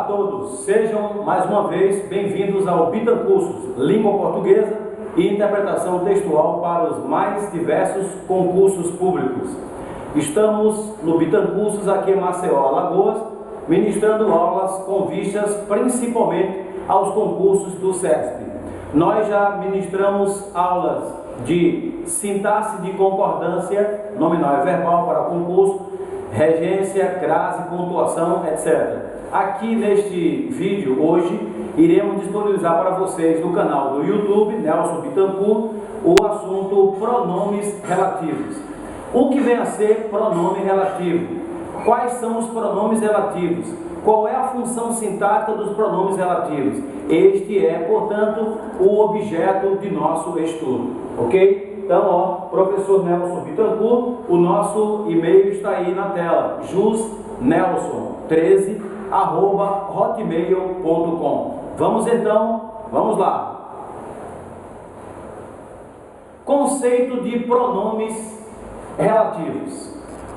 todos, sejam mais uma vez bem-vindos ao Bitancursos, Língua Portuguesa e Interpretação Textual para os mais diversos concursos públicos. Estamos no Bitancursos aqui em Maceió, Alagoas, ministrando aulas com vistas principalmente aos concursos do CESP. Nós já ministramos aulas de sintaxe de concordância, nominal e verbal para concurso, regência, crase, pontuação, etc. Aqui neste vídeo, hoje, iremos disponibilizar para vocês no canal do YouTube, Nelson Bittencourt, o assunto pronomes relativos. O que vem a ser pronome relativo? Quais são os pronomes relativos? Qual é a função sintática dos pronomes relativos? Este é, portanto, o objeto de nosso estudo, ok? Então, professor Nelson Bittencourt, o nosso e-mail está aí na tela, jusnelson13@hotmail.com. Vamos lá. Conceito de pronomes relativos.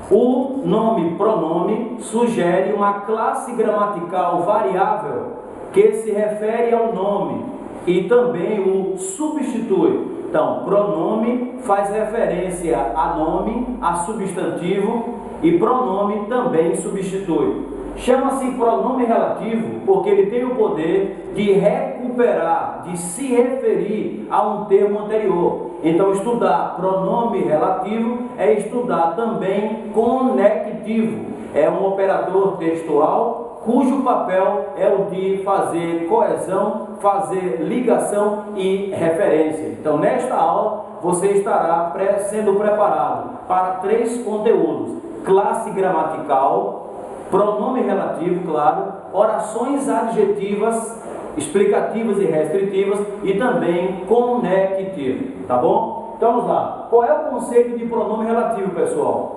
O nome pronome sugere uma classe gramatical variável que se refere ao nome e também o substitui. Então, pronome faz referência a nome, a substantivo, e pronome também substitui. Chama-se pronome relativo porque ele tem o poder de recuperar, de se referir a um termo anterior. Então, estudar pronome relativo é estudar também conectivo. É um operador textual cujo papel é o de fazer coesão, fazer ligação e referência. Então, nesta aula, você estará sendo preparado para 3 conteúdos: classe gramatical, pronome relativo, claro, orações adjetivas, explicativas e restritivas e também conectivo, tá bom? Então, vamos lá. Qual é o conceito de pronome relativo, pessoal?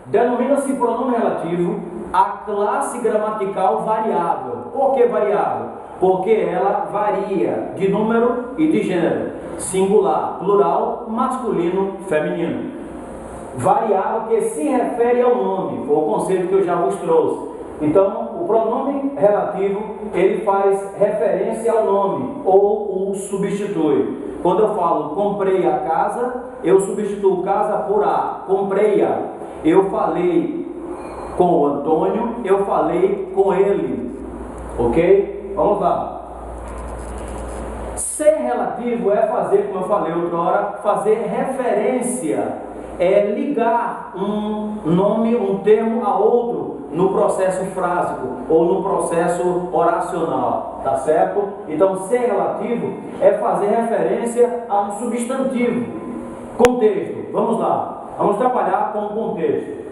Denomina-se pronome relativo a classe gramatical variável. Por que variável? Porque ela varia de número e de gênero, singular, plural, masculino, feminino. Variável que se refere ao nome, foi o conceito que eu já vos trouxe. Então, o pronome relativo, ele faz referência ao nome ou o substitui. Quando eu falo comprei a casa, eu substituo casa por a, comprei-a. Eu falei com o Antônio, eu falei com ele, ok? Vamos lá. Ser relativo é fazer, como eu falei outra hora, fazer referência, é ligar um nome, um termo a outro no processo frásico ou no processo oracional, tá certo? Então, ser relativo é fazer referência a um substantivo. Contexto, vamos lá, vamos trabalhar com o contexto.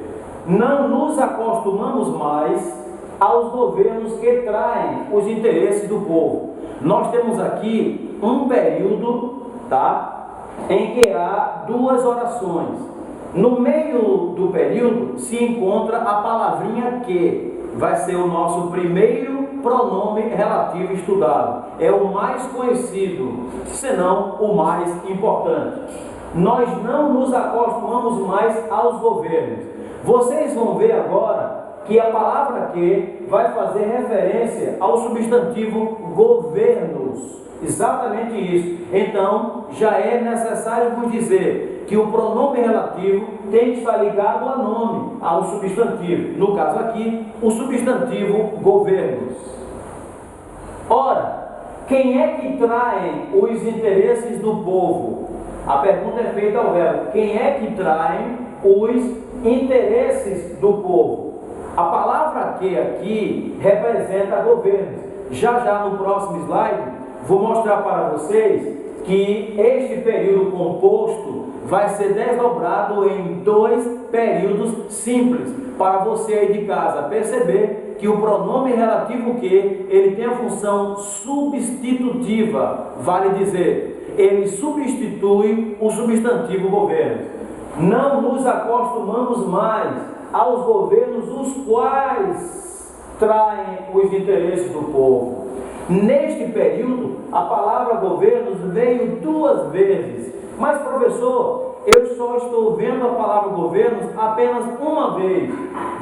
Não nos acostumamos mais aos governos que traem os interesses do povo. Nós temos aqui um período, tá, em que há 2 orações. No meio do período se encontra a palavrinha que vai ser o nosso primeiro pronome relativo estudado. É o mais conhecido, senão o mais importante. Nós não nos acostumamos mais aos governos. Vocês vão ver agora que a palavra que vai fazer referência ao substantivo governos. Exatamente isso. Então, já é necessário vos dizer que o pronome relativo tem que estar ligado a nome, a um substantivo. No caso aqui, o substantivo governos. Ora, quem é que trai os interesses do povo? A pergunta é feita ao verbo. Quem é que trai os interesses do povo? A palavra que aqui representa governos. Já no próximo slide, vou mostrar para vocês que este período composto vai ser desdobrado em 2 períodos simples, para você aí de casa perceber que o pronome relativo que, ele tem a função substitutiva, vale dizer, ele substitui o substantivo governo. Não nos acostumamos mais aos governos os quais traem os interesses do povo. Neste período, a palavra governos veio 2 vezes. Mas, professor, eu só estou vendo a palavra governos apenas uma vez.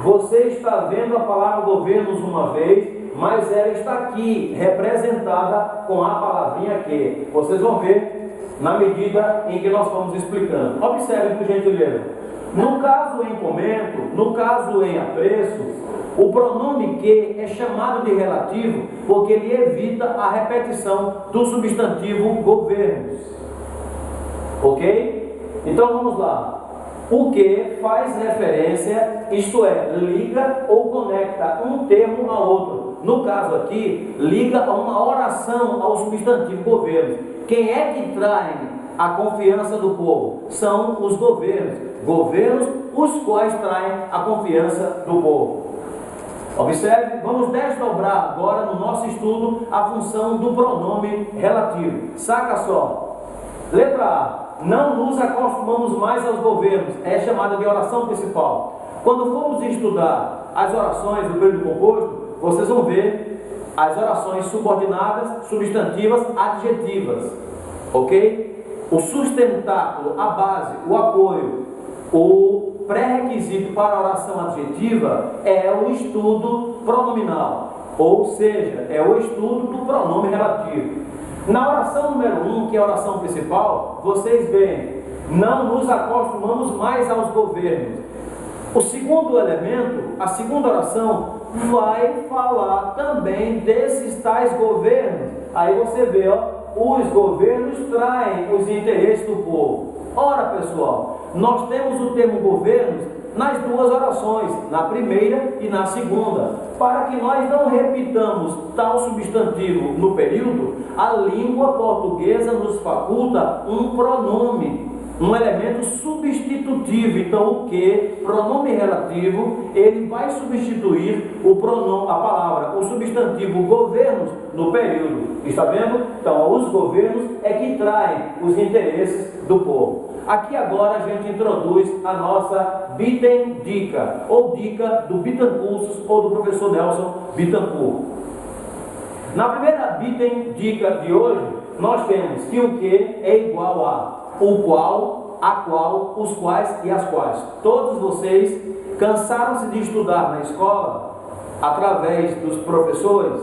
Você está vendo a palavra governos uma vez mas ela está aqui, representada com a palavrinha que. Vocês vão ver na medida em que nós vamos explicando. Observe, por gentileza. No caso em comento, no caso em apreço, o pronome que é chamado de relativo porque ele evita a repetição do substantivo governos. Ok? Então vamos lá. O que faz referência, isto é, liga ou conecta um termo a outro. No caso aqui, liga a uma oração ao substantivo governo. Quem é que trai a confiança do povo? São os governos. Governos os quais traem a confiança do povo. Observe, vamos desdobrar agora no nosso estudo a função do pronome relativo. Saca só. Letra A. Não nos acostumamos mais aos governos. É chamada de oração principal. Quando formos estudar as orações do período composto, vocês vão ver as orações subordinadas, substantivas, adjetivas. Ok? O sustentáculo, a base, o apoio, o pré-requisito para a oração adjetiva é o estudo pronominal. Ou seja, é o estudo do pronome relativo. Na oração número 1, que é a oração principal, vocês veem, não nos acostumamos mais aos governos. O segundo elemento, a segunda oração, vai falar também desses tais governos. Aí você vê, ó, os governos traem os interesses do povo. Ora, pessoal, nós temos o termo governos nas duas orações, na primeira e na segunda. Para que nós não repitamos tal substantivo no período, a língua portuguesa nos faculta um pronome, um elemento substitutivo. Então, o que? Pronome relativo, ele vai substituir o pronome, a palavra, o substantivo governos no período. Está vendo? Então, os governos é que traem os interesses do povo. Aqui agora a gente introduz a nossa Bittendica, ou dica do Bittencoursos ou do professor Nelson Bittencourt. Na primeira Bittendica de hoje, nós temos que o que é igual a o qual, a qual, os quais e as quais. Todos vocês cansaram-se de estudar na escola, através dos professores,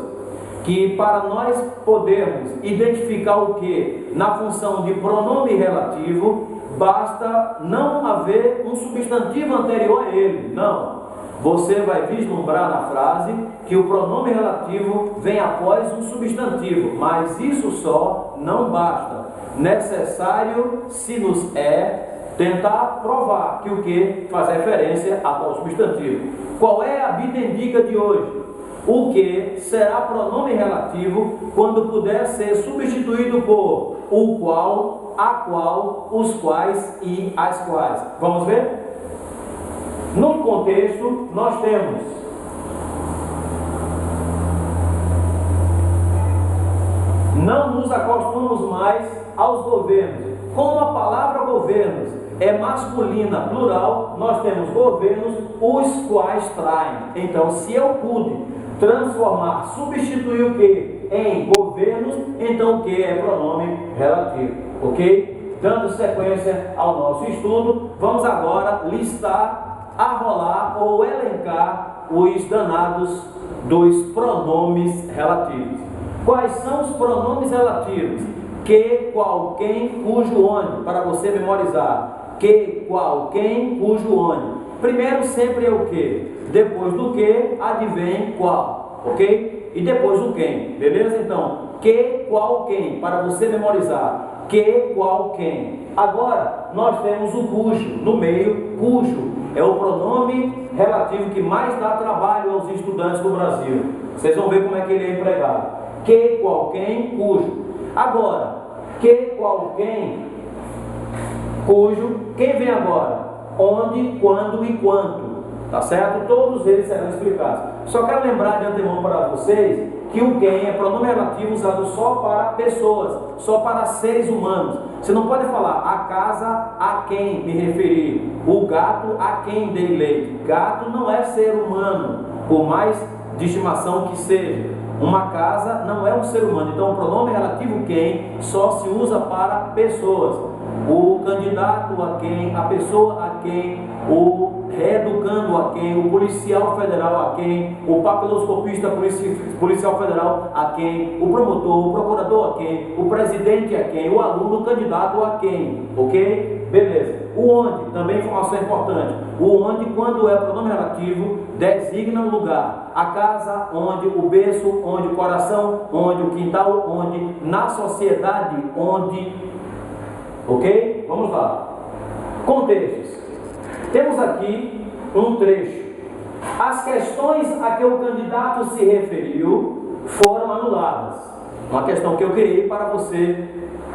que para nós podermos identificar o que na função de pronome relativo, basta não haver um substantivo anterior a ele. Não. Você vai vislumbrar na frase que o pronome relativo vem após um substantivo, mas isso só não basta. Necessário, se nos é, tentar provar que o que faz referência ao substantivo. Qual é a Bittendica de hoje? O que será pronome relativo quando puder ser substituído por o qual, a qual, os quais e as quais. Vamos ver? No contexto, nós temos não nos acostumamos mais aos governos. Como a palavra governos é masculina, plural, nós temos governos, os quais traem. Então, se eu pude transformar, substituir o que em governos, então o que é pronome relativo, ok? Dando sequência ao nosso estudo, vamos agora listar, arrolar ou elencar os danados dos pronomes relativos. Quais são os pronomes relativos? Que, qual, quem, cujo, onde, para você memorizar. Que, qual, quem, cujo, onde. Primeiro sempre é o que. Depois do que, advém qual, ok? E depois o quem, beleza? Então, que, qual, quem, para você memorizar. Que, qual, quem. Agora, nós temos o cujo, no meio, cujo. É o pronome relativo que mais dá trabalho aos estudantes do Brasil. Vocês vão ver como é que ele é empregado. Que, qual, quem, cujo. Agora, que, qual, quem, cujo. Quem vem agora? Onde, quando e quanto. Tá certo? Todos eles serão explicados. Só quero lembrar de antemão para vocês que o quem é pronome relativo usado só para pessoas, só para seres humanos. Você não pode falar a casa a quem me referir, o gato a quem dei leite. Gato não é ser humano, por mais de estimação que seja. Uma casa não é um ser humano. Então o pronome relativo quem só se usa para pessoas. O candidato a quem, a pessoa a quem, o reeducando a quem, o policial federal a quem, o papiloscopista policial federal a quem, o promotor, o procurador a quem, o presidente a quem, o aluno, o candidato a quem, ok? Beleza. O onde, também informação importante, o onde, quando é pronome relativo, designa o lugar, a casa, onde, o berço, onde, o coração, onde, o quintal, onde, na sociedade, onde, ok? Vamos lá. Contextos. Temos aqui um trecho. As questões a que o candidato se referiu foram anuladas. Uma questão que eu criei para você,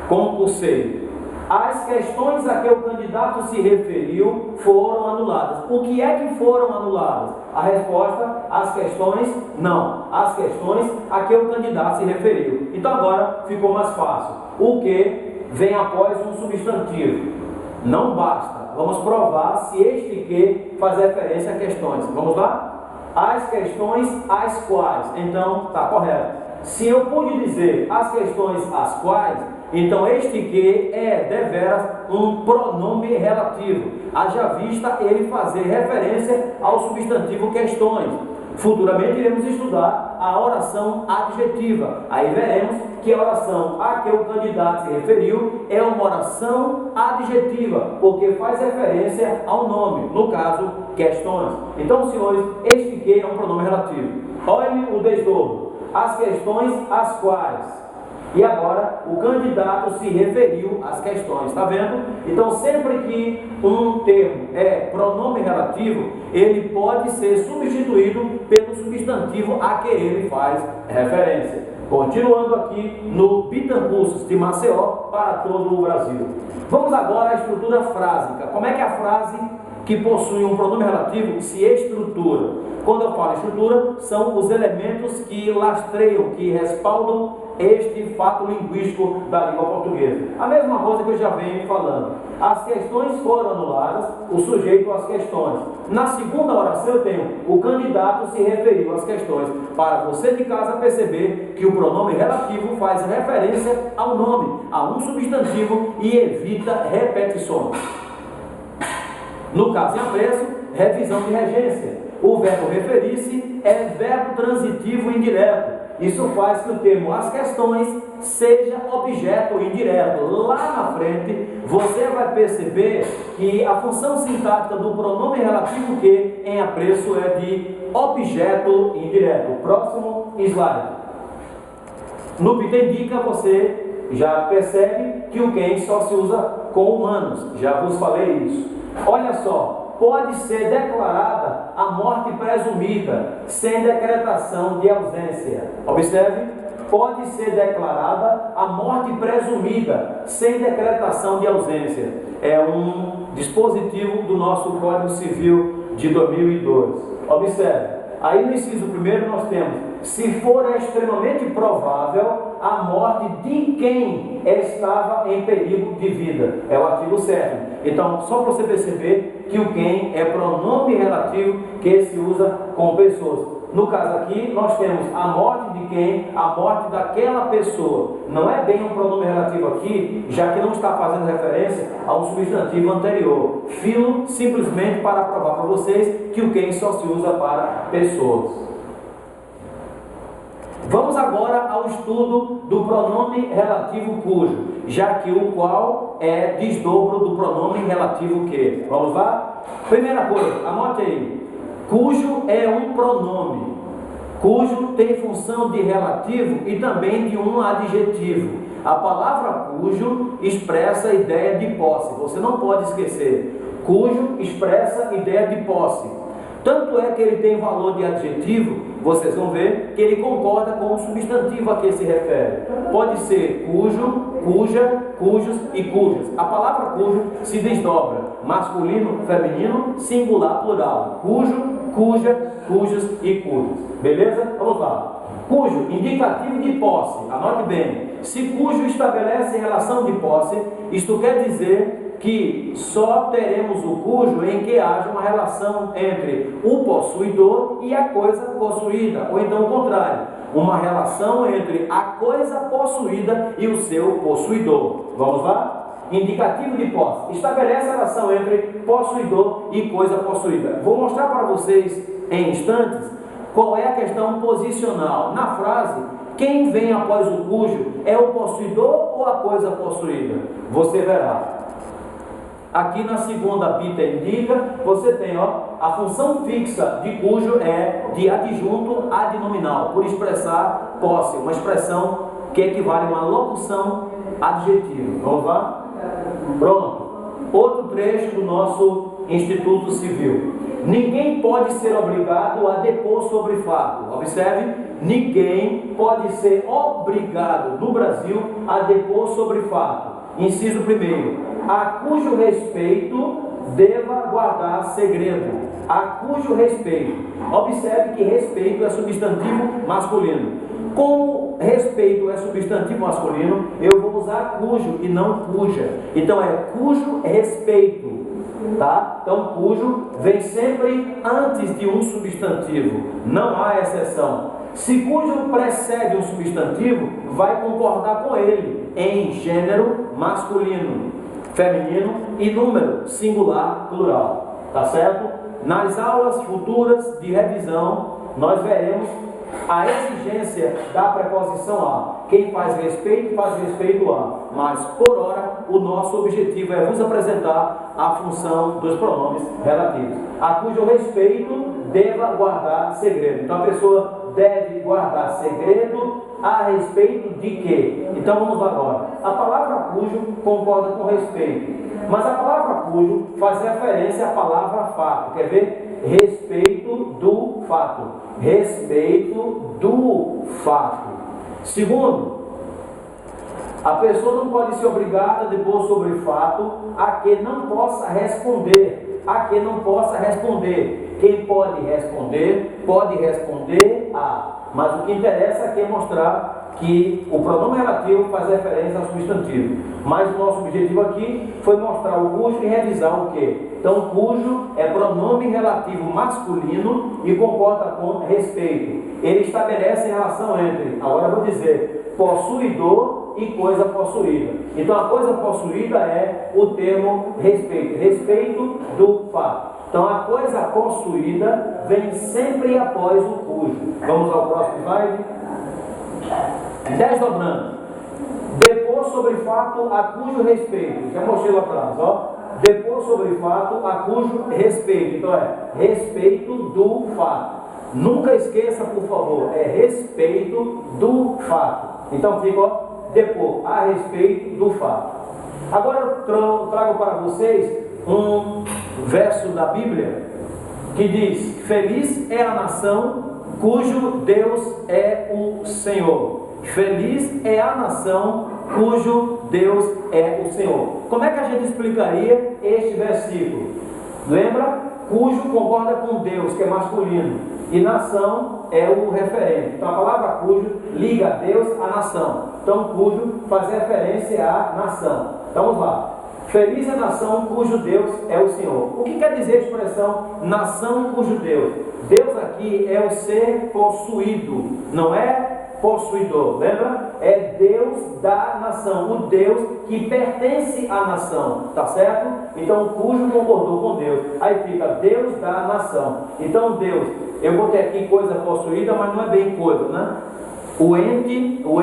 concurseiro. As questões a que o candidato se referiu foram anuladas. O que é que foram anuladas? A resposta, as questões, não. As questões a que o candidato se referiu. Então agora ficou mais fácil. O que vem após um substantivo. Não basta. Vamos provar se este que faz referência a questões. Vamos lá? As questões às quais. Então, está correto. Se eu pude dizer as questões às quais, então este que é deveras um pronome relativo. Haja vista ele fazer referência ao substantivo questões. Futuramente iremos estudar a oração adjetiva. Aí veremos que a oração a que o candidato se referiu é uma oração adjetiva, porque faz referência ao nome, no caso, questões. Então, senhores, este que é um pronome relativo. Olhem o desdobro. As questões às quais. E agora, o candidato se referiu às questões, está vendo? Então, sempre que um termo é pronome relativo, ele pode ser substituído pelo substantivo a que ele faz referência. Continuando aqui no Bitancursos de Maceió para todo o Brasil. Vamos agora à estrutura frásica. Como é que a frase que possui um pronome relativo se estrutura? Quando eu falo estrutura, são os elementos que lastreiam, que respaldam este fato linguístico da língua portuguesa. A mesma coisa que eu já venho falando. As questões foram anuladas, o sujeito às questões. Na segunda oração eu tenho o candidato se referiu às questões. Para você de casa perceber que o pronome relativo faz referência ao nome, a um substantivo e evita repetições. No caso em apreço, revisão de regência. O verbo referir-se é verbo transitivo indireto. Isso faz que o termo as questões seja objeto indireto. Lá na frente, você vai perceber que a função sintática do pronome relativo que em apreço é de objeto indireto. Próximo slide. No Pitendica você já percebe que o quem só se usa com humanos. Já vos falei isso. Olha só. Pode ser declarada a morte presumida, sem decretação de ausência. Observe, pode ser declarada a morte presumida, sem decretação de ausência. É um dispositivo do nosso Código Civil de 2002. Observe, aí no inciso primeiro nós temos, se for extremamente provável, a morte de quem estava em perigo de vida. É o artigo 7º. Então, só para você perceber que o quem é pronome relativo que se usa com pessoas. No caso aqui, nós temos a morte de quem, a morte daquela pessoa. Não é bem um pronome relativo aqui, já que não está fazendo referência a um substantivo anterior. Filo simplesmente para provar para vocês que o quem só se usa para pessoas. Vamos agora ao estudo do pronome relativo cujo, já que o qual é desdobro do pronome relativo que. Vamos lá? Primeira coisa, anote aí. Cujo é um pronome. Cujo tem função de relativo e também de um adjetivo. A palavra cujo expressa a ideia de posse. Você não pode esquecer. Cujo expressa a ideia de posse. Tanto é que ele tem valor de adjetivo, vocês vão ver que ele concorda com o substantivo a que se refere. Pode ser cujo, cuja, cujos e cujas. A palavra cujo se desdobra masculino, feminino, singular, plural. Cujo, cuja, cujos e cujas. Beleza? Vamos lá. Cujo, indicativo de posse. Anote bem. Se cujo estabelece relação de posse, isto quer dizer que só teremos o cujo em que haja uma relação entre o possuidor e a coisa possuída, ou então o contrário, uma relação entre a coisa possuída e o seu possuidor. Vamos lá? indicativo de posse, estabelece a relação entre possuidor e coisa possuída. Vou mostrar para vocês em instantes qual é a questão posicional. Na frase, quem vem após o cujo é o possuidor ou a coisa possuída? Você verá. Aqui na segunda bita indica, você tem a função fixa de cujo é de adjunto adnominal, por expressar posse, uma expressão que equivale a uma locução adjetiva. Vamos lá? Pronto. Outro trecho do nosso Instituto Civil. Ninguém pode ser obrigado a depor sobre fato. Observe, ninguém pode ser obrigado no Brasil a depor sobre fato. Inciso 1º, a cujo respeito deva guardar segredo. A cujo respeito. Observe que respeito é substantivo masculino. Como respeito é substantivo masculino, eu vou usar cujo e não cuja. Então é cujo respeito, tá? Então cujo vem sempre antes de um substantivo, não há exceção. Se cujo precede um substantivo, vai concordar com ele em gênero masculino, feminino e número singular, plural, tá certo? Nas aulas futuras de revisão, nós veremos a exigência da preposição a. Quem faz respeito a. Mas, por hora, o nosso objetivo é vos apresentar a função dos pronomes relativos. A cujo respeito deva guardar segredo. Então, a pessoa deve guardar segredo a respeito de quê? Então, vamos lá agora. A palavra cujo concorda com respeito. Mas a palavra cujo faz referência à palavra fato. Quer ver? Respeito do fato. Respeito do fato. Segundo, a pessoa não pode ser obrigada a depor sobre fato a que não possa responder. A que não possa responder. Quem pode responder a. Mas o que interessa aqui é mostrar que o pronome relativo faz referência ao substantivo. Mas o nosso objetivo aqui foi mostrar o cujo e revisar o quê? Então, cujo é pronome relativo masculino e comporta com respeito. Ele estabelece a relação entre, agora eu vou dizer, possuidor e coisa possuída. Então, a coisa possuída é o termo respeito. Respeito do fato. Então, a coisa possuída vem sempre após o cujo. Vamos ao próximo slide. Desdobrando. Depor sobre fato a cujo respeito. Já mostrei lá atrás, Depor sobre fato a cujo respeito. Então, é respeito do fato. Nunca esqueça, por favor, é respeito do fato. Então, fica, depor a respeito do fato. Agora eu trago para vocês um verso da Bíblia que diz: feliz é a nação cujo Deus é o Senhor. Feliz é a nação cujo Deus é o Senhor. Como é que a gente explicaria este versículo? Lembra? Cujo concorda com Deus, que é masculino, e nação é o referente. Então a palavra cujo liga Deus à nação. Então cujo faz referência à nação. Então vamos lá. Feliz é a nação cujo Deus é o Senhor. O que quer dizer a expressão nação cujo Deus? Deus aqui é o ser possuído, não é possuidor, lembra? É Deus da nação, o Deus que pertence à nação, tá certo? Então, cujo concordou com Deus, aí fica Deus da nação. Então, Deus, eu botei aqui coisa possuída, mas não é bem coisa, né? O ente, o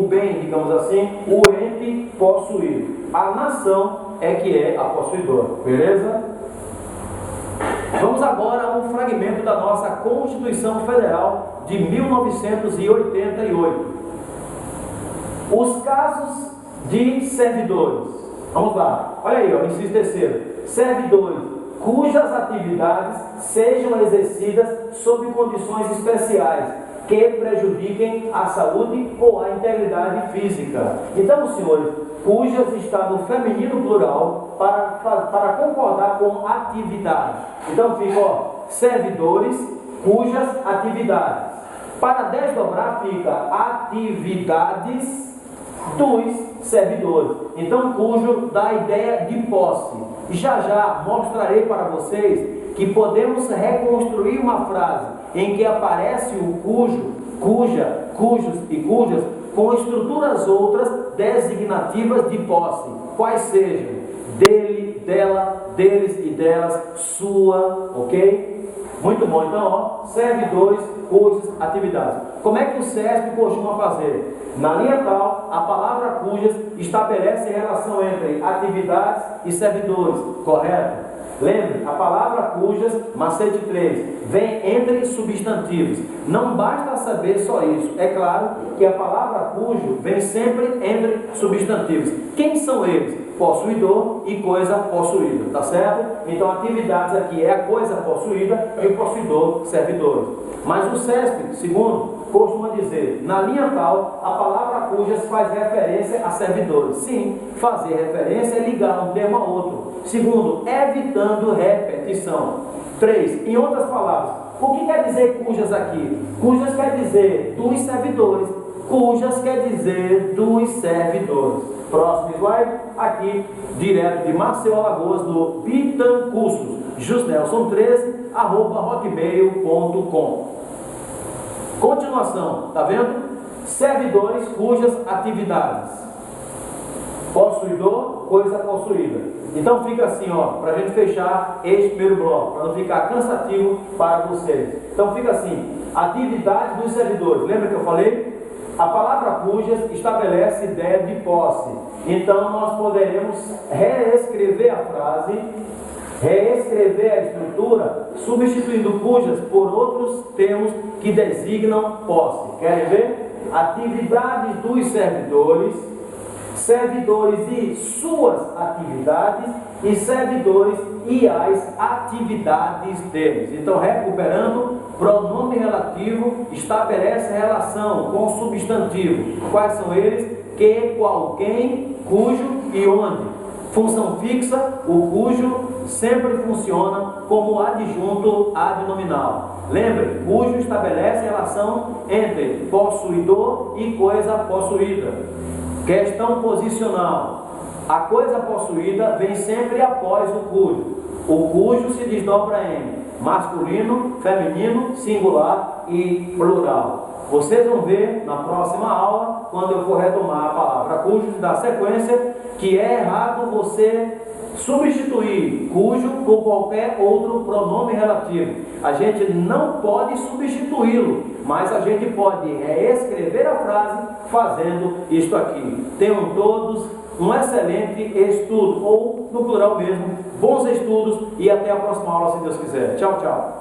bem, digamos assim, o ente possuído. A nação é que é a possuidora, beleza? Vamos agora a um fragmento da nossa Constituição Federal de 1988. Os casos de servidores. Vamos lá, olha aí, inciso terceiro. Servidores cujas atividades sejam exercidas sob condições especiais que prejudiquem a saúde ou a integridade física. Então, senhores, cujas está no feminino plural para concordar com atividade. Então fica, servidores cujas atividades. Para desdobrar fica atividades dos servidores. Então cujo dá a ideia de posse. E já mostrarei para vocês que podemos reconstruir uma frase em que aparece o cujo, cuja, cujos e cujas com estruturas outras designativas de posse, quais sejam dele, dela, deles e delas, sua, ok? Muito bom, então, ó, servidores, cujas, atividades. Como é que o CESP costuma fazer? Na linha tal, a palavra cujas estabelece relação entre atividades e servidores, correto? Lembre, a palavra cujas, macete 3, vem entre substantivos. Não basta saber só isso. É claro que a palavra cujo vem sempre entre substantivos. Quem são eles? Possuidor e coisa possuída, tá certo? Então, atividades aqui é a coisa possuída e o possuidor, servidores. Mas o CESP, segundo, costuma dizer, na linha tal, a palavra cujas faz referência a servidores. Sim, fazer referência é ligar um termo a outro. Segundo, evitando repetição. 3, em outras palavras, o que quer dizer cujas aqui? Cujas quer dizer dos servidores. Cujas quer dizer dos servidores. Próximo slide, aqui, direto de Maceió, Alagoas, do Bitancursos, jusnelson13@hotmail.com. Continuação, tá vendo? Servidores cujas atividades. Possuidor, coisa possuída. Então fica assim, ó, para a gente fechar este primeiro bloco, para não ficar cansativo para vocês. Então fica assim, atividades dos servidores. Lembra que eu falei? A palavra cujas estabelece ideia de posse. Então nós poderemos reescrever a frase, reescrever a estrutura, substituindo cujas por outros termos que designam posse. Querem ver? Atividades dos servidores, servidores e suas atividades, e servidores e as atividades deles. Então, recuperando, pronome relativo estabelece relação com o substantivo. Quais são eles? Que, qual, quem, cujo e onde. Função fixa, o cujo sempre funciona como adjunto adnominal. Lembre, cujo estabelece relação entre possuidor e coisa possuída. Questão posicional. A coisa possuída vem sempre após o cujo. O cujo se desdobra em masculino, feminino, singular e plural. Vocês vão ver na próxima aula, quando eu for retomar a palavra cujo, da sequência, que é errado você substituir cujo por qualquer outro pronome relativo. A gente não pode substituí-lo, mas a gente pode reescrever a frase fazendo isto aqui. Tenham todos um excelente estudo, ou no plural mesmo, bons estudos, e até a próxima aula, se Deus quiser. Tchau, tchau.